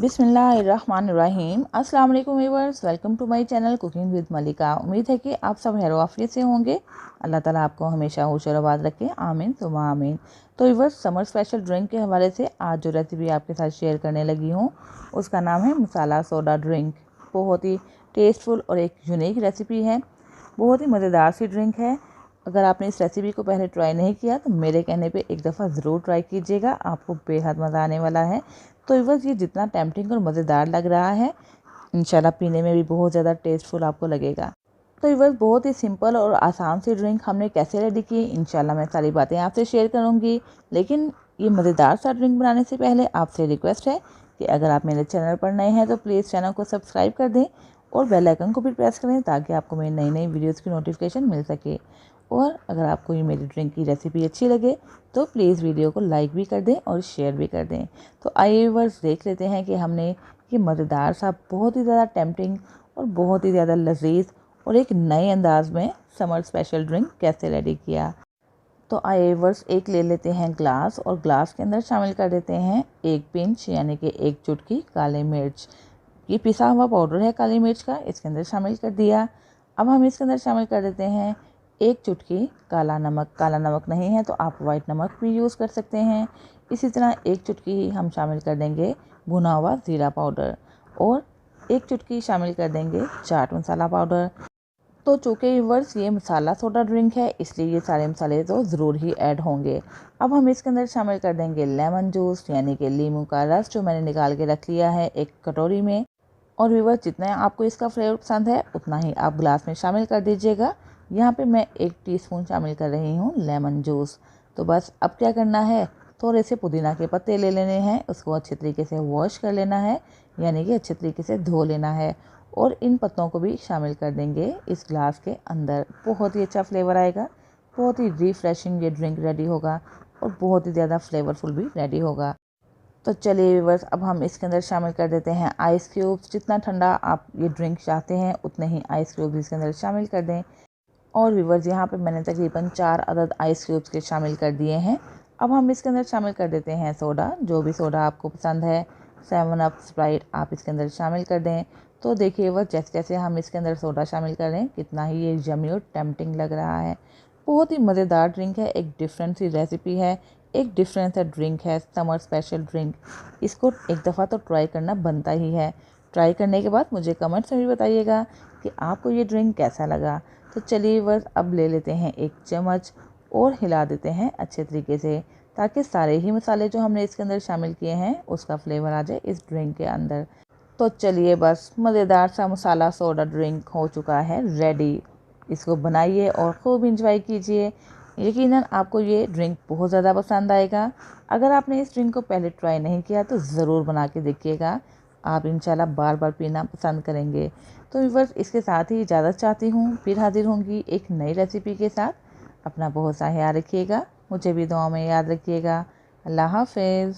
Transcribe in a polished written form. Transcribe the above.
बिस्मिल्लाहिर्रहमानिर्रहीम। अस्सलाम वालेकुम viewers, welcome to my channel cooking with Malika. उम्मीद है कि आप सब खैर आफियत से होंगे। अल्लाह ताला आपको हमेशा होश और आबाद रखे, आमीन सुम्मा आमीन। तो व्यूअर्स, समर स्पेशल ड्रिंक के हवाले से आज जो रेसिपी आपके साथ शेयर करने लगी हूँ उसका नाम है मसाला सोडा ड्रिंक। बहुत ही टेस्टफुल और एक यूनिक रेसिपी है, बहुत ही मज़ेदार सी ड्रिंक है। अगर आपने इस रेसिपी को पहले ट्राई नहीं किया तो मेरे कहने पे एक दफ़ा ज़रूर ट्राई कीजिएगा, आपको बेहद मज़ा आने वाला है। तो व्यूअर्स, ये जितना टेम्पटिंग और मज़ेदार लग रहा है इंशाल्लाह पीने में भी बहुत ज़्यादा टेस्टफुल आपको लगेगा। तो व्यूअर्स, बहुत ही सिंपल और आसान सी ड्रिंक हमने कैसे रेडी की इंशाल्लाह मैं सारी बातें आपसे शेयर करूँगी। लेकिन ये मज़ेदार सा ड्रिंक बनाने से पहले आपसे रिक्वेस्ट है कि अगर आप मेरे चैनल पर नए हैं तो प्लीज़ चैनल को सब्सक्राइब कर दें और बेल आइकन को भी प्रेस करें ताकि आपको मेरी नई नई वीडियोज़ की नोटिफिकेशन मिल सके। और अगर आपको ये मेरी ड्रिंक की रेसिपी अच्छी लगे तो प्लीज़ वीडियो को लाइक भी कर दें और शेयर भी कर दें। तो आइए व्यूअर्स, देख लेते हैं कि हमने ये मज़ेदार सा, बहुत ही ज़्यादा टेम्पटिंग और बहुत ही ज़्यादा लजीज और एक नए अंदाज में समर स्पेशल ड्रिंक कैसे रेडी किया। तो आइए व्यूअर्स, एक ले लेते हैं ग्लास और ग्लास के अंदर शामिल कर देते हैं एक पिंच यानी कि एक चुटकी काली मिर्च। ये पिसा हुआ पाउडर है काली मिर्च का, इसके अंदर शामिल कर दिया। अब हम इसके अंदर शामिल कर देते हैं एक चुटकी काला नमक। काला नमक नहीं है तो आप वाइट नमक भी यूज़ कर सकते हैं। इसी तरह एक चुटकी ही हम शामिल कर देंगे भुना हुआ ज़ीरा पाउडर और एक चुटकी शामिल कर देंगे चाट मसाला पाउडर। तो चूँकि व्यूअर्स ये मसाला सोडा ड्रिंक है इसलिए ये सारे मसाले तो ज़रूर ही ऐड होंगे। अब हम इसके अंदर शामिल कर देंगे लेमन जूस यानी कि लीमू का रस, जो मैंने निकाल के रख लिया है एक कटोरी में। और व्यूअर्स, जितना आपको इसका फ्लेवर पसंद है उतना ही आप ग्लास में शामिल कर दीजिएगा। यहाँ पे मैं 1 टीस्पून शामिल कर रही हूँ लेमन जूस। तो बस अब क्या करना है, थोड़े से पुदीना के पत्ते ले लेने हैं, उसको अच्छे तरीके से वॉश कर लेना है यानी कि अच्छे तरीके से धो लेना है और इन पत्तों को भी शामिल कर देंगे इस ग्लास के अंदर। बहुत ही अच्छा फ्लेवर आएगा, बहुत ही रिफ्रेशिंग ये ड्रिंक रेडी होगा और बहुत ही ज़्यादा फ्लेवरफुल भी रेडी होगा। तो चलिए व्यूअर्स, अब हम इसके अंदर शामिल कर देते हैं आइस क्यूब्स। जितना ठंडा आप ये ड्रिंक चाहते हैं उतने ही आइस क्यूब्स इसके अंदर शामिल कर दें। और व्यूअर्स, यहाँ पे मैंने तकरीबन 4 अदद आइस क्यूब्स के शामिल कर दिए हैं। अब हम इसके अंदर शामिल कर देते हैं सोडा, जो भी सोडा आपको पसंद है, 7 अप, स्प्राइट आप इसके अंदर शामिल कर दें। तो देखिए व्यूअर्स, जैसे जैसे हम इसके अंदर सोडा शामिल कर रहे हैं कितना ही ये यम्मी और टेम्पटिंग लग रहा है। बहुत ही मज़ेदार ड्रिंक है, एक डिफरेंट सी रेसिपी है, एक डिफरेंट सा ड्रिंक है, समर स्पेशल ड्रिंक। इसको एक दफ़ा तो ट्राई करना बनता ही है। ट्राई करने के बाद मुझे कमेंट्स में भी बताइएगा कि आपको ये ड्रिंक कैसा लगा। तो चलिए बस अब ले लेते हैं एक चम्मच और हिला देते हैं अच्छे तरीके से ताकि सारे ही मसाले जो हमने इसके अंदर शामिल किए हैं उसका फ्लेवर आ जाए इस ड्रिंक के अंदर। तो चलिए बस, मज़ेदार सा मसाला सोडा ड्रिंक हो चुका है रेडी। इसको बनाइए और खूब इंजॉय कीजिए। यकीनन आपको ये ड्रिंक बहुत ज़्यादा पसंद आएगा। अगर आपने इस ड्रिंक को पहले ट्राई नहीं किया तो ज़रूर बना के देखिएगा, आप इंशाल्लाह बार बार पीना पसंद करेंगे। तो व्यूअर्स, इसके साथ ही इजाज़त चाहती हूँ, फिर हाजिर होंगी एक नई रेसिपी के साथ। अपना बहुत सा ख्याल रखिएगा, मुझे भी दुआ में याद रखिएगा। अल्लाह हाफ़िज़।